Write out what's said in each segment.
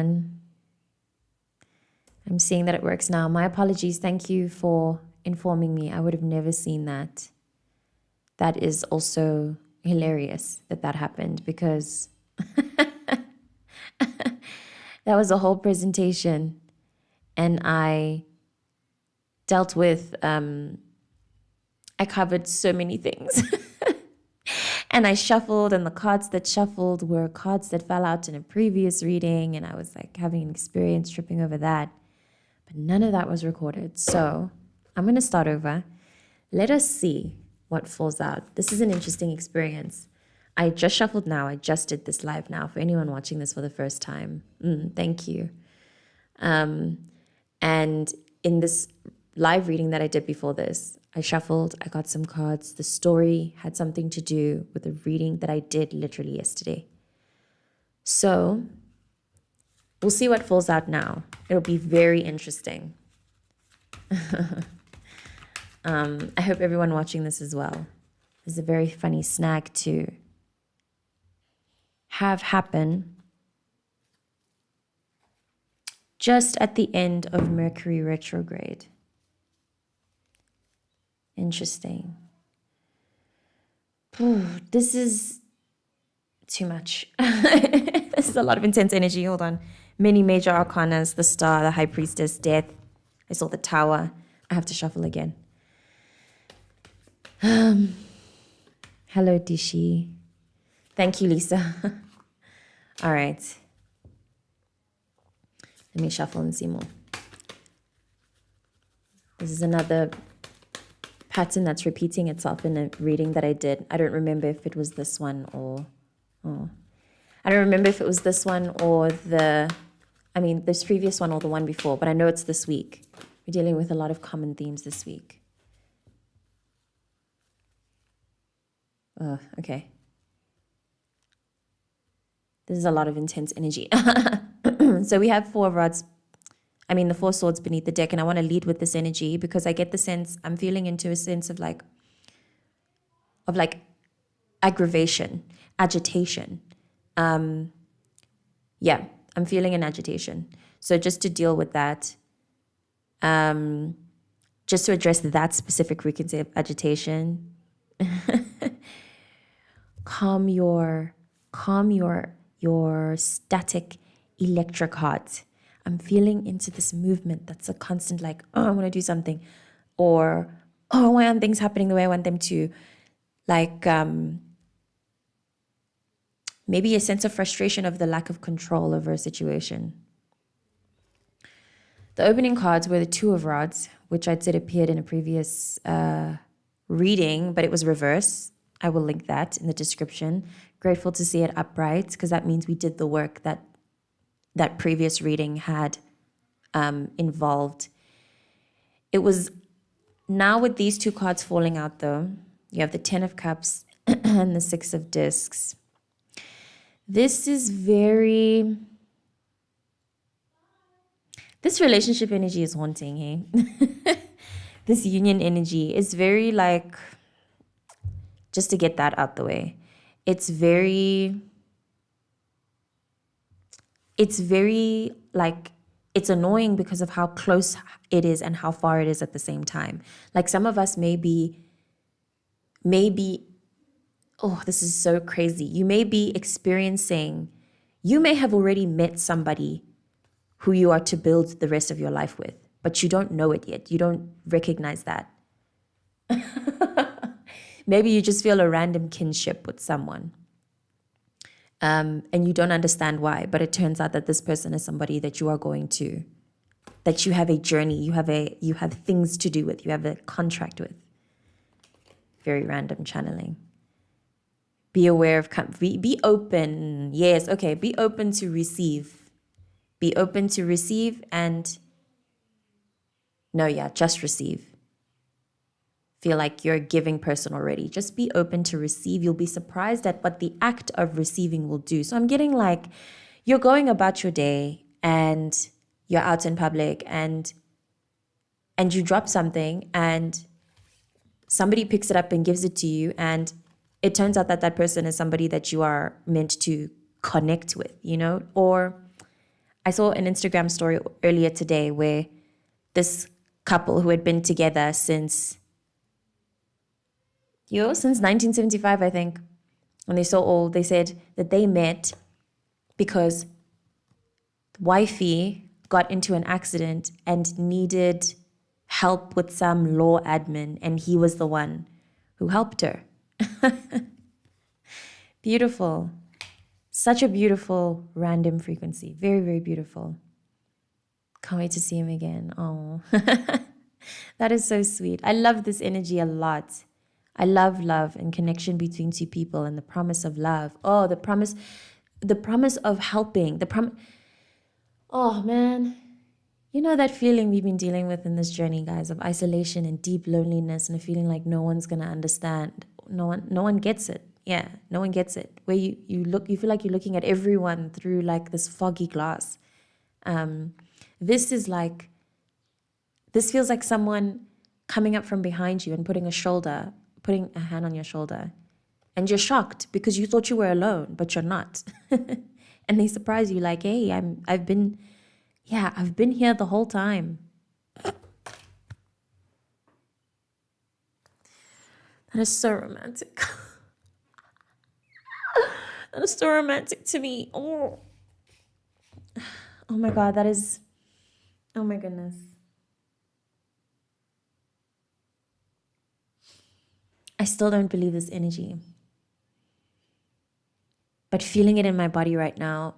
everyone. I'm seeing that it works now. My apologies. Thank you for informing me. I would have never seen that. That is also hilarious that happened because that was a whole presentation and I dealt with, I covered so many things. And I shuffled, and the cards that shuffled were cards that fell out in a previous reading, and I was like having an experience tripping over that. But none of that was recorded. So I'm going to start over. Let us see what falls out. This is an interesting experience. I just shuffled now. I just did this live now for anyone watching this for the first time. Thank you. And in this live reading that I did before this, I shuffled, I got some cards. The story had something to do with the reading that I did literally yesterday. So we'll see what falls out now. It'll be very interesting. I hope everyone watching this as well. There's a very funny snag to have happen just at the end of Mercury retrograde. Interesting. This is too much. This is a lot of intense energy. Hold on. Many major arcanas, the star, the high priestess, death. I saw the tower. I have to shuffle again. Hello, Dishi. Thank you, Lisa. All right. Let me shuffle and see more. This is another pattern that's repeating itself in a reading that I did. I don't remember if it was this one or I don't remember if it was this one or this previous one or the one before, but I know it's this week. We're dealing with a lot of common themes this week. Okay. This is a lot of intense energy. So we have the 4 swords beneath the deck, and I want to lead with this energy because I get the sense, I'm feeling into a sense of aggravation, agitation. I'm feeling an agitation. So just to deal with that, just to address that specific frequency of agitation, calm your static electric heart. I'm feeling into this movement that's a constant I want to do something, or why aren't things happening the way I want them to? Maybe a sense of frustration of the lack of control over a situation. The opening cards were the 2 of Rods, which I'd said appeared in a previous reading, but it was reverse. I will link that in the description. Grateful to see it upright because that means we did the work that previous reading had involved. It was now with these 2 cards falling out though, you have the 10 of Cups and the 6 of Discs. This relationship energy is haunting, hey? This union energy is very just to get that out the way. It's very it's annoying because of how close it is and how far it is at the same time. Some of us maybe, this is so crazy. You may be you may have already met somebody who you are to build the rest of your life with, but you don't know it yet. You don't recognize that. Maybe you just feel a random kinship with someone. And you don't understand why, but it turns out that this person is somebody that you are that you have a journey, you have things to do with, you have a contract with. Very random channeling. Be aware of, be open. Yes, okay, be open to receive. Be open to receive just receive. Feel like you're a giving person already. Just be open to receive. You'll be surprised at what the act of receiving will do. So I'm getting you're going about your day and you're out in public and you drop something and somebody picks it up and gives it to you, and it turns out that person is somebody that you are meant to connect with, or I saw an Instagram story earlier today where this couple who had been together since 1975, I think, when they're so old, they said that they met because wifey got into an accident and needed help with some law admin, and he was the one who helped her. Beautiful. Such a beautiful random frequency. Very, very beautiful. Can't wait to see him again. Oh, that is so sweet. I love this energy a lot. I love love and connection between two people and the promise of love. Oh, the promise of helping. Oh, man. You know that feeling we've been dealing with in this journey, guys, of isolation and deep loneliness and a feeling like no one's going to understand. No one gets it. Yeah, no one gets it. Where you feel like you're looking at everyone through like this foggy glass. This feels like someone coming up from behind you and putting a hand on your shoulder. And you're shocked because you thought you were alone, but you're not. And they surprise you like, hey, I've been here the whole time. That is so romantic. That is so romantic to me. Oh my God, oh my goodness. I still don't believe this energy. But feeling it in my body right now,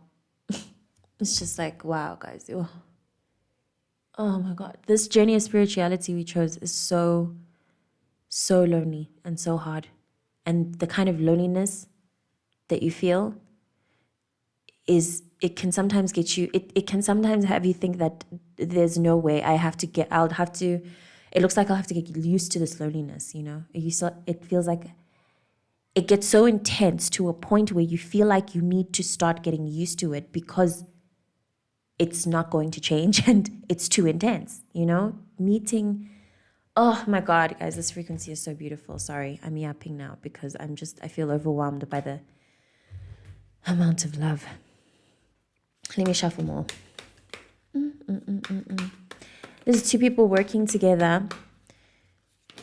it's just like, wow, guys. Oh my God. This journey of spirituality we chose is so, so lonely and so hard. And the kind of loneliness that you feel it can sometimes get you, it can sometimes have you think that there's no way it looks like I'll have to get used to this loneliness, you know? It feels like it gets so intense to a point where you feel like you need to start getting used to it because it's not going to change and it's too intense, you know? Oh my God, guys, this frequency is so beautiful. Sorry, I'm yapping now because I feel overwhelmed by the amount of love. Let me shuffle more. There's two people working together.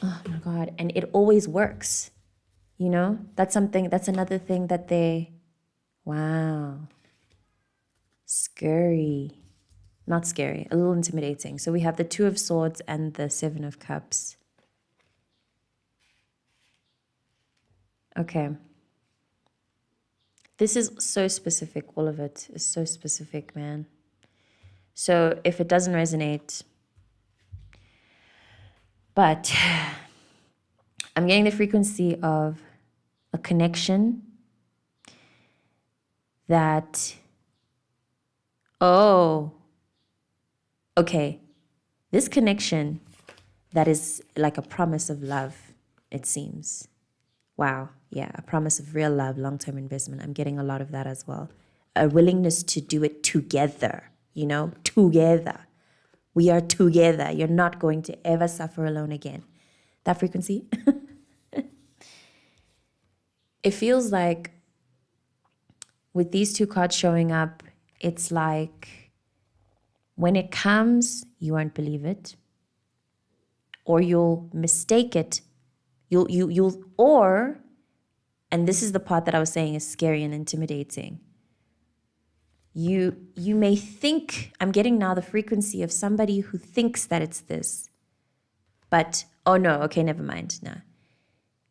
Oh my God, and it always works. You know, that's another thing that wow. Scary. Not scary, a little intimidating. So we have the Two of Swords and the Seven of Cups. Okay. This is so specific. All of it is so specific, man. So if it doesn't resonate, but I'm getting the frequency of a connection that, okay, this connection that is like a promise of love, it seems. Wow, yeah, a promise of real love, long-term investment. I'm getting a lot of that as well. A willingness to do it together, you know, together. We are together. You're not going to ever suffer alone again. That frequency. It feels like with these two cards showing up, it's like when it comes, you won't believe it, or you'll mistake it. And this is the part that I was saying is scary and intimidating. You may think, I'm getting now the frequency of somebody who thinks that it's this, but, oh no, okay, never mind, no.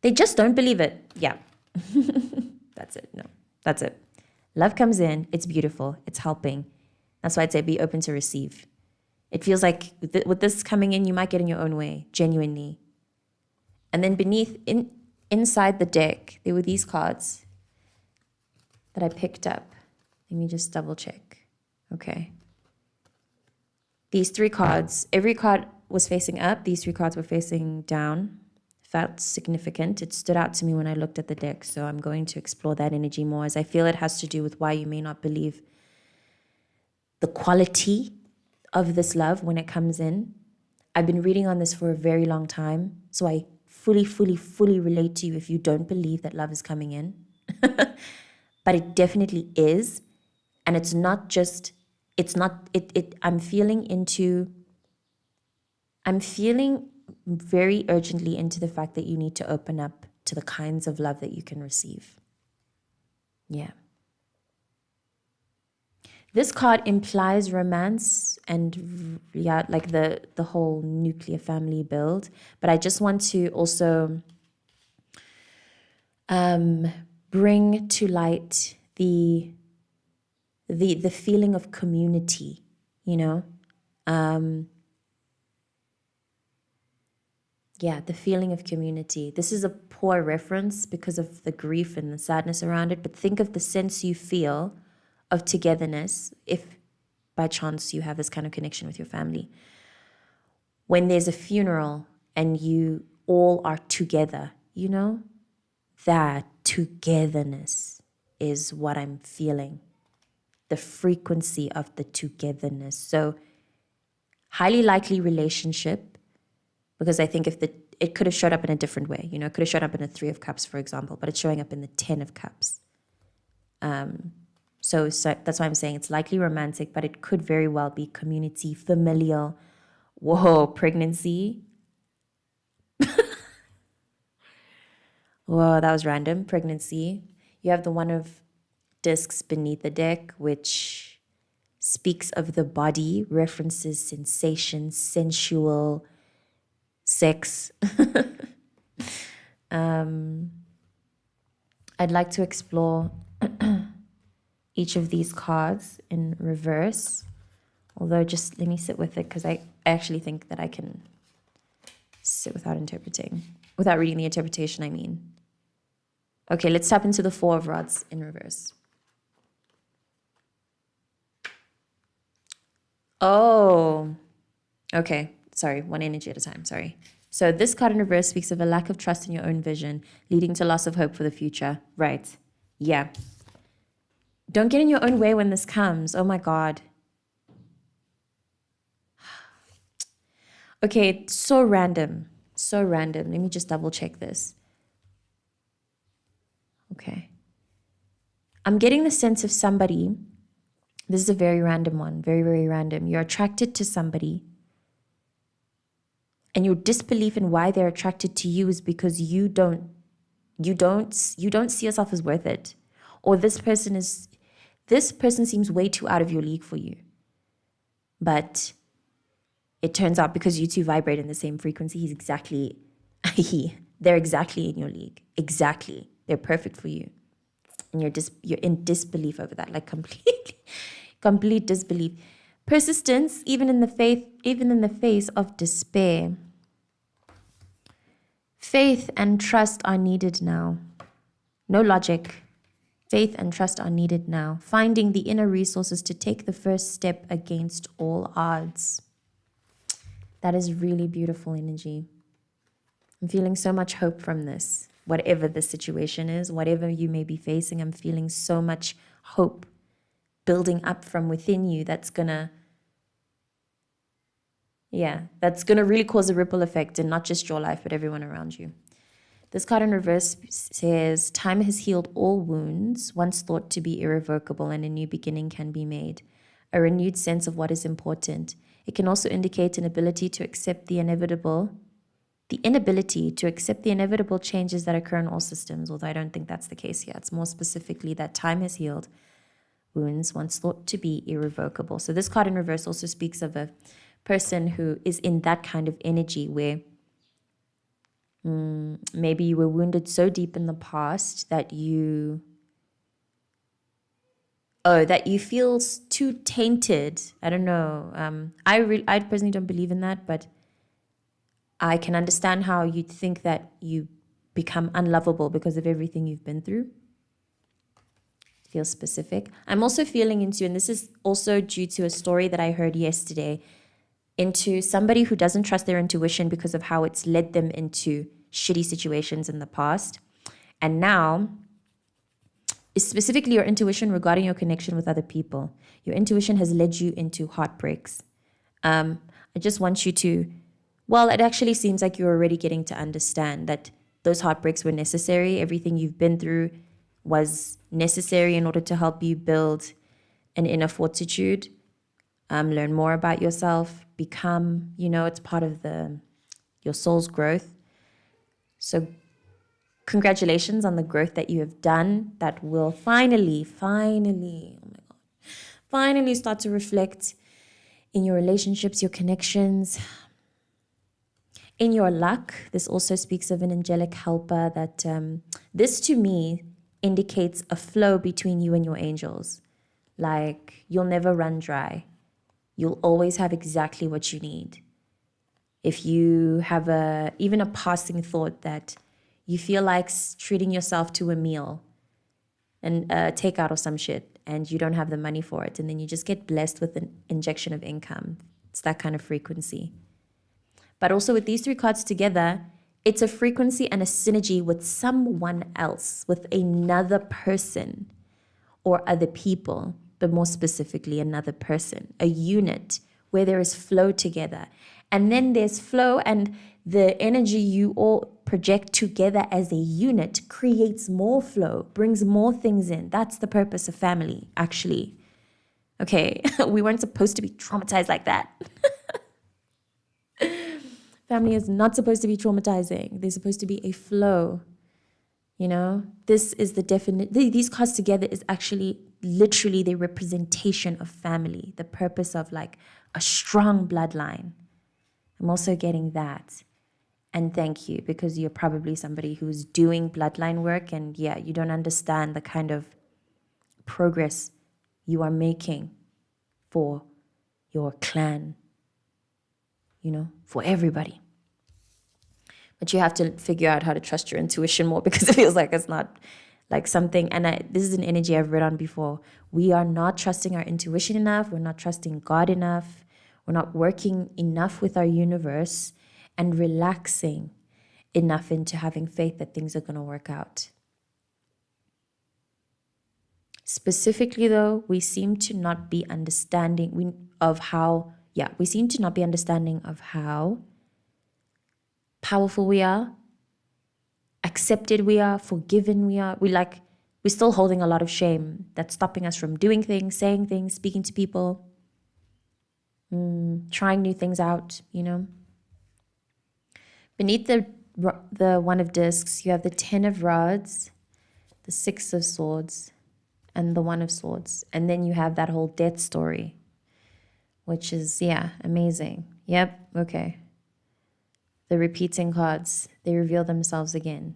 They just don't believe it. Yeah. That's it. No, that's it. Love comes in. It's beautiful. It's helping. That's why I'd say be open to receive. It feels like with this coming in, you might get in your own way, genuinely. And then inside the deck, there were these cards that I picked up. Let me just double check. Okay. These three cards, every card was facing up. These three cards were facing down. Felt significant. It stood out to me when I looked at the deck. So I'm going to explore that energy more, as I feel it has to do with why you may not believe the quality of this love when it comes in. I've been reading on this for a very long time. So I fully relate to you if you don't believe that love is coming in. But it definitely is. And it's not just it's not, I'm feeling very urgently into the fact that you need to open up to the kinds of love that you can receive. Yeah. This card implies romance and like the whole nuclear family build. But I just want to also bring to light the feeling of community, you know? The feeling of community. This is a poor reference because of the grief and the sadness around it, but think of the sense you feel of togetherness if by chance you have this kind of connection with your family. When there's a funeral and you all are together, you know, that togetherness is what I'm feeling. The frequency of the togetherness. So highly likely relationship, because I think it could have showed up in a different way, you know, it could have showed up in a 3 of Cups, for example, but it's showing up in the 10 of Cups. So that's why I'm saying it's likely romantic, but it could very well be community, familial. Whoa, pregnancy. Whoa, that was random. Pregnancy. You have the 1 of discs beneath the deck, which speaks of the body, references sensation, sensual, sex. I'd like to explore each of these cards in reverse, although just let me sit with it because I actually think that I can sit without reading the interpretation, I mean. Okay, let's tap into the 4 of Rods in reverse. Oh, okay. Sorry, one energy at a time, sorry. So this card in reverse speaks of a lack of trust in your own vision, leading to loss of hope for the future. Right. Yeah. Don't get in your own way when this comes. Oh my God. Okay, so random. So random. Let me just double check this. Okay. I'm getting the sense of somebody. This is a very random one. Very, very random. You're attracted to somebody. And your disbelief in why they're attracted to you is because you don't see yourself as worth it. Or this person seems way too out of your league for you. But it turns out because you two vibrate in the same frequency, they're exactly in your league. Exactly. They're perfect for you. And you're in disbelief over that, like complete disbelief. Persistence, even in the face of despair. Faith and trust are needed now. No logic. Faith and trust are needed now. Finding the inner resources to take the first step against all odds. That is really beautiful energy. I'm feeling so much hope from this. Whatever the situation is, whatever you may be facing, I'm feeling so much hope building up from within you that's gonna really cause a ripple effect in not just your life, but everyone around you. This card in reverse says, time has healed all wounds, once thought to be irrevocable, and a new beginning can be made. A renewed sense of what is important. It can also indicate an ability to accept the inability to accept the inevitable changes that occur in all systems, although I don't think that's the case here. It's more specifically that time has healed wounds once thought to be irrevocable. So this card in reverse also speaks of a person who is in that kind of energy where maybe you were wounded so deep in the past that you feel too tainted. I don't know. I personally don't believe in that, but I can understand how you'd think that you become unlovable because of everything you've been through. Feel specific. I'm also feeling into, and this is also due to a story that I heard yesterday, into somebody who doesn't trust their intuition because of how it's led them into shitty situations in the past. And now, specifically your intuition regarding your connection with other people. Your intuition has led you into heartbreaks. I just want you to, it actually seems like you're already getting to understand that those heartbreaks were necessary. Everything you've been through was necessary in order to help you build an inner fortitude. learn more about yourself, become, it's part of your soul's growth. So congratulations on the growth that you have done that will finally, oh my God, finally start to reflect in your relationships, your connections, in your luck. This also speaks of an angelic helper that this to me indicates a flow between you and your angels. Like you'll never run dry. You'll always have exactly what you need. If you have even a passing thought that you feel like treating yourself to a meal and takeout or some shit, and you don't have the money for it, and then you just get blessed with an injection of income. It's that kind of frequency. But also with these three cards together, it's a frequency and a synergy with someone else, with another person or other people, but more specifically another person, a unit where there is flow together. And then there's flow, and the energy you all project together as a unit creates more flow, brings more things in. That's the purpose of family, actually. Okay, we weren't supposed to be traumatized like that. Family is not supposed to be traumatizing. They're supposed to be a flow. This is the definite. These cards together is actually literally the representation of family, the purpose of like a strong bloodline. I'm also getting that. And thank you, because you're probably somebody who's doing bloodline work, and yeah, you don't understand the kind of progress you are making for your clan, for everybody. But you have to figure out how to trust your intuition more, because it feels like it's not like something, and this is an energy I've read on before. We are not trusting our intuition enough. We're not trusting God enough. We're not working enough with our universe and relaxing enough into having faith that things are going to work out. Specifically, though, we seem to not be understanding of how powerful we are, accepted we are, forgiven we are. We're still holding a lot of shame that's stopping us from doing things, saying things, speaking to people, trying new things out, Beneath the One of Discs, you have the 10 of Rods, the 6 of Swords, and the 1 of Swords. And then you have that whole death story, which is, amazing. Yep, okay. The repeating cards, they reveal themselves again.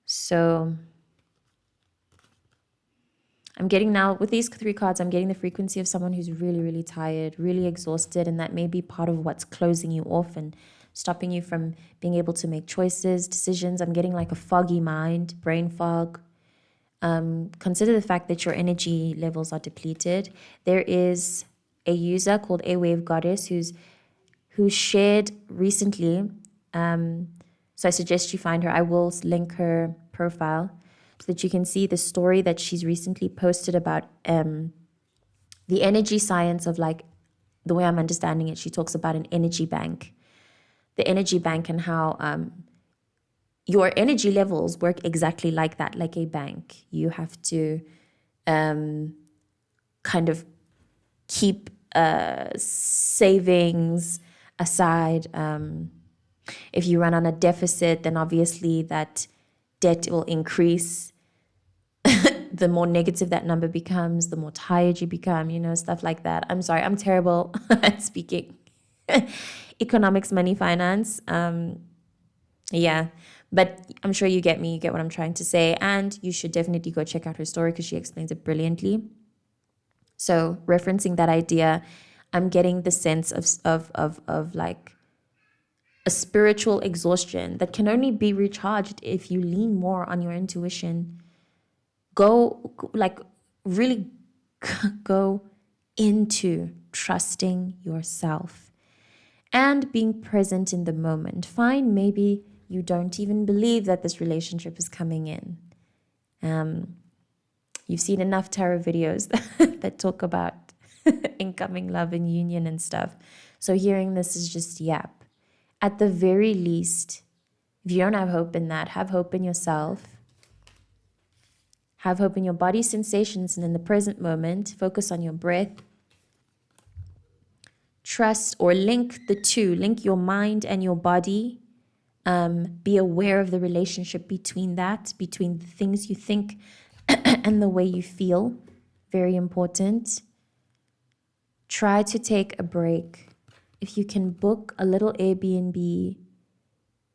So I'm getting now, with these three cards, I'm getting the frequency of someone who's really, really tired, really exhausted, and that may be part of what's closing you off and stopping you from being able to make choices, decisions. I'm getting like a foggy mind, brain fog. Consider the fact that your energy levels are depleted. There is a user called A Wave Goddess who shared recently. So I suggest you find her. I will link her profile so that you can see the story that she's recently posted about the energy science of, like, the way I'm understanding it. She talks about an energy bank. The energy bank, and how your energy levels work exactly like that, like a bank. You have to kind of keep savings aside. If you run on a deficit, then obviously that debt will increase. The more negative that number becomes, the more tired you become, stuff like that. I'm sorry, I'm terrible at speaking economics, money, finance. But I'm sure you get me, you get what I'm trying to say. And you should definitely go check out her story, because she explains it brilliantly. So referencing that idea, I'm getting the sense of like a spiritual exhaustion that can only be recharged if you lean more on your intuition. Really go into trusting yourself and being present in the moment. Fine, maybe you don't even believe that this relationship is coming in. You've seen enough tarot videos that talk about incoming love and union and stuff. So hearing this is just yap. At the very least, if you don't have hope in that, have hope in yourself. Have hope in your body sensations and in the present moment. Focus on your breath. trust or link the two, link your mind and your body. Be aware of the relationship between the things you think and the way you feel. Very important. Try to take a break. If you can book a little Airbnb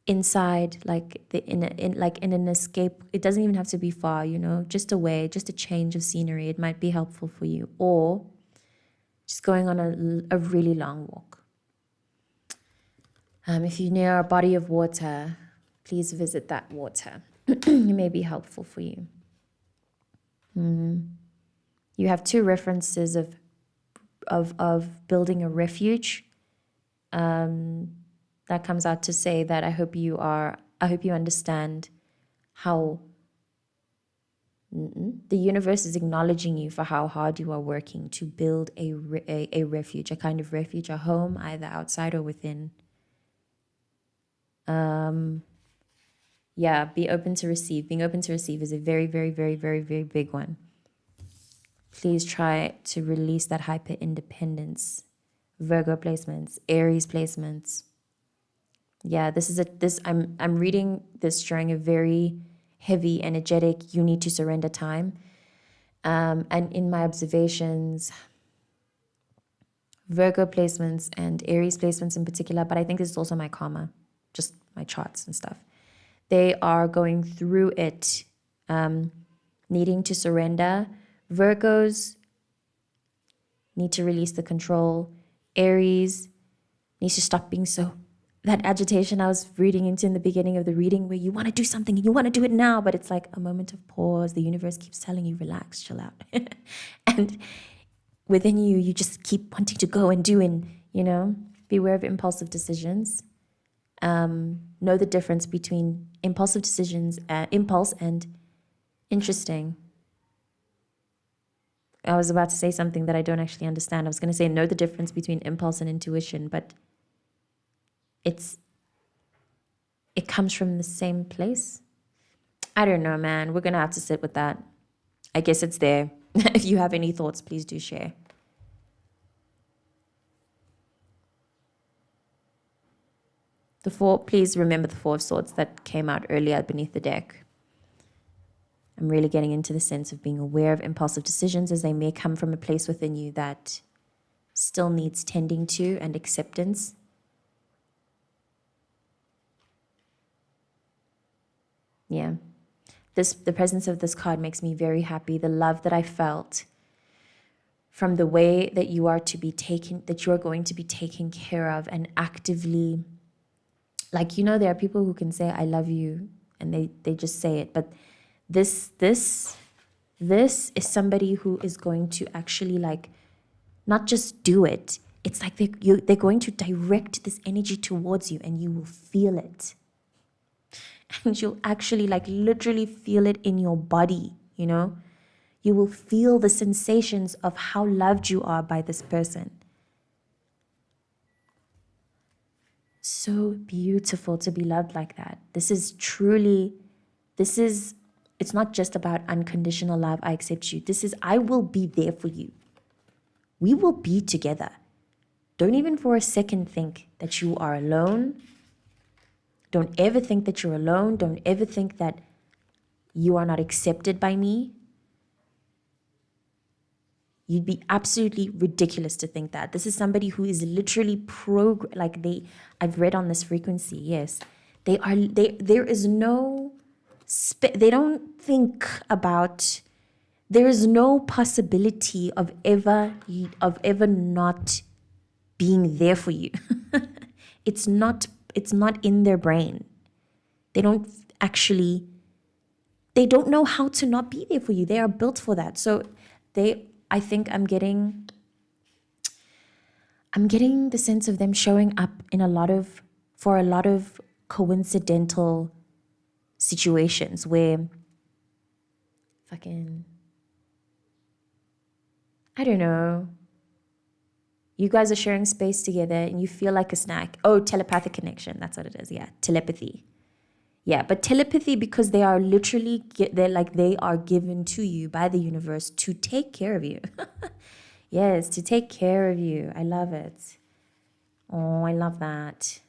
inside, like in an escape, it doesn't even have to be far, just away, just a change of scenery. It might be helpful for you. Or just going on a really long walk. If you're near a body of water, please visit that water. It may be helpful for you. You have two references of building a refuge. That comes out to say that I hope you understand how the universe is acknowledging you for how hard you are working to build a refuge, a kind of refuge, a home, either outside or within. Be open to receive. Being open to receive is a very, very, very, very, very big one. Please try to release that hyper independence. Virgo placements, Aries placements. Yeah, I'm reading this during a very heavy, energetic, you need to surrender time. And in my observations, Virgo placements and Aries placements in particular, but I think this is also my karma, just my charts and stuff. They are going through it, needing to surrender. Virgos need to release the control. Aries needs to stop being so, that agitation I was reading into in the beginning of the reading, where you want to do something and you want to do it now, but it's like a moment of pause. The universe keeps telling you, relax, chill out. And within you, you just keep wanting to go and do, and, beware of impulsive decisions. Know the difference between impulsive decisions, impulse and interesting. I was about to say something that I don't actually understand. I was going to say know the difference between impulse and intuition, but it comes from the same place. I don't know, man. We're going to have to sit with that. I guess it's there. If you have any thoughts, please do share. Please remember the Four of Swords that came out earlier beneath the deck. I'm really getting into the sense of being aware of impulsive decisions, as they may come from a place within you that still needs tending to and acceptance. Yeah. The presence of this card makes me very happy. The love that I felt from the way that you are going to be taken care of and actively, there are people who can say, I love you, and they just say it. But this is somebody who is going to actually not just do it. It's like they're going to direct this energy towards you, and you will feel it. And you'll actually literally feel it in your body, You will feel the sensations of how loved you are by this person. So beautiful to be loved like that. It's not just about unconditional love, I accept you. This is, I will be there for you. We will be together. Don't even for a second think that you are alone. Don't ever think that you're alone. Don't ever think that you are not accepted by me. You'd be absolutely ridiculous to think that. This is somebody who is literally I've read on this frequency, yes. There is no, they don't think about, there is no possibility of ever not being there for you. It's not in their brain. They don't know how to not be there for you. They are built for that. So I think I'm getting the sense of them showing up for a lot of coincidental situations where I don't know, you guys are sharing space together and you feel like a snack. Oh, telepathic connection. That's what it is. Yeah, telepathy. Yeah, but telepathy, because they are literally, they are given to you by the universe to take care of you. Yes, to take care of you. I love it. Oh, I love that.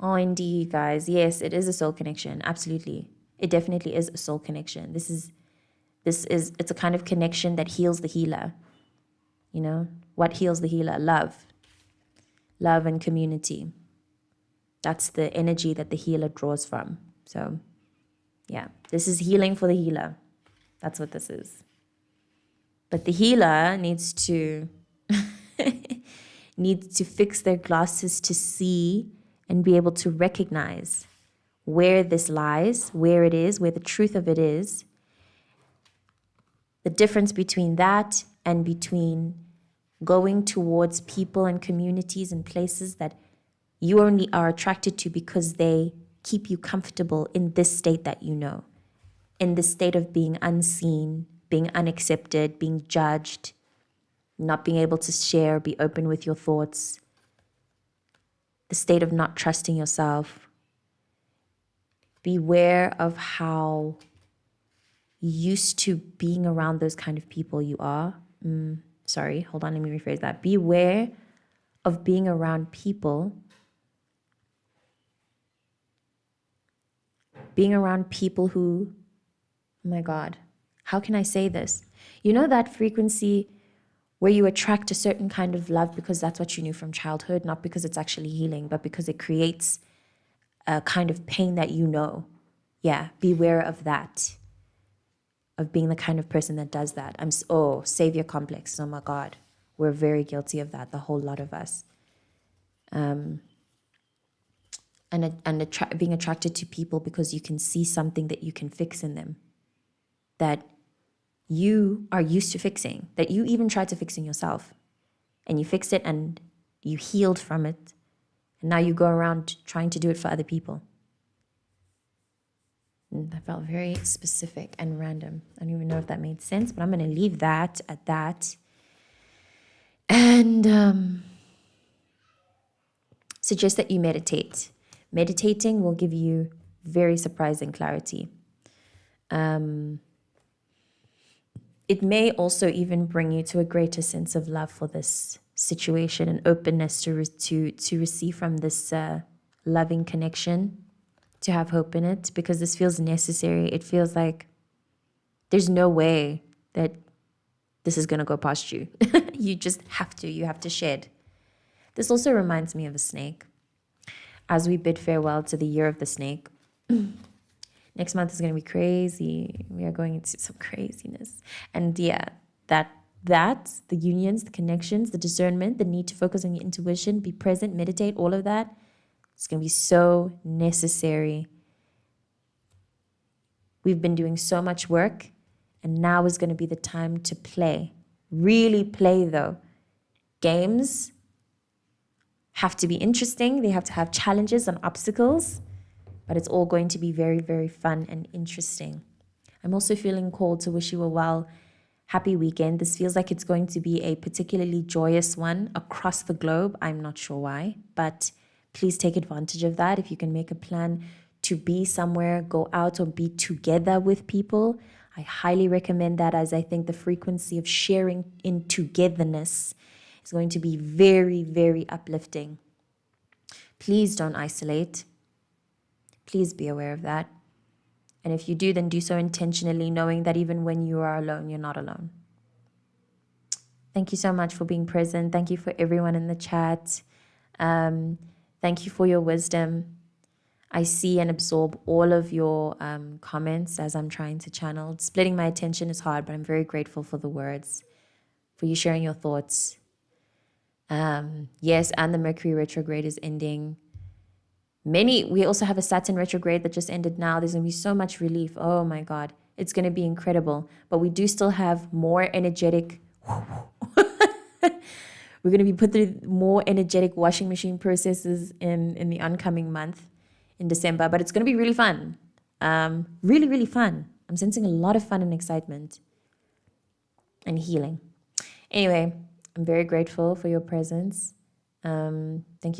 Oh, indeed, guys. Yes, it is a soul connection. Absolutely. It definitely is a soul connection. It's a kind of connection that heals the healer. You know, what heals the healer? Love. Love and community. That's the energy that the healer draws from. So, yeah, this is healing for the healer. That's what this is. But the healer needs to fix their glasses to see and be able to recognize where this lies, where it is, where the truth of it is. The difference between that and between going towards people and communities and places that you only are attracted to because they keep you comfortable in this state that you know, in the state of being unseen, being unaccepted, being judged, not being able to share, be open with your thoughts, the state of not trusting yourself. Beware of how used to being around those kind of people you are. Sorry, hold on, let me rephrase that. Beware of being around people. Being around people who, oh my God, how can I say this? You know that frequency where you attract a certain kind of love because that's what you knew from childhood, not because it's actually healing, but because it creates a kind of pain that you know. Yeah, beware of that, of being the kind of person that does that. Savior complex. Oh my God, we're very guilty of that, the whole lot of us. Being attracted to people because you can see something that you can fix in them, that you are used to fixing, that you even tried to fix in yourself, and you fixed it and you healed from it, and now you go around trying to do it for other people. And that felt very specific and random. I don't even know if that made sense, but I'm going to leave that at that. And suggest that you meditate. Meditating will give you very surprising clarity. It may also even bring you to a greater sense of love for this situation and openness to receive from this loving connection, to have hope in it, because this feels necessary. It feels like there's no way that this is going to go past you. You have to shed. This also reminds me of a snake. As we bid farewell to the year of the snake, next month is going to be crazy. We are going into some craziness. And yeah, the unions, the connections, the discernment, the need to focus on your intuition, be present, meditate, all of that, it's going to be so necessary. We've been doing so much work, and now is going to be the time to play. Really play, though. Games have to be interesting. They have to have challenges and obstacles, but it's all going to be very, very fun and interesting. I'm also feeling called to wish you a happy weekend. This feels like it's going to be a particularly joyous one across the globe. I'm not sure why, but please take advantage of that. If you can make a plan to be somewhere, go out or be together with people, I highly recommend that, as I think the frequency of sharing in togetherness is going to be very, very uplifting. Please don't isolate. Please be aware of that. And if you do, then do so intentionally, knowing that even when you are alone, you're not alone. Thank you so much for being present. Thank you for everyone in the chat. Thank you for your wisdom. I see and absorb all of your comments as I'm trying to channel. Splitting my attention is hard, but I'm very grateful for the words, for you sharing your thoughts. Yes, and the Mercury retrograde is ending. We also have a Saturn retrograde that just ended now. There's going to be so much relief. Oh my God, it's going to be incredible. But we do still have more energetic, we're going to be put through more energetic washing machine processes in the oncoming month in December. But it's going to be really fun. Really, really fun. I'm sensing a lot of fun and excitement and healing. Anyway, I'm very grateful for your presence. Thank you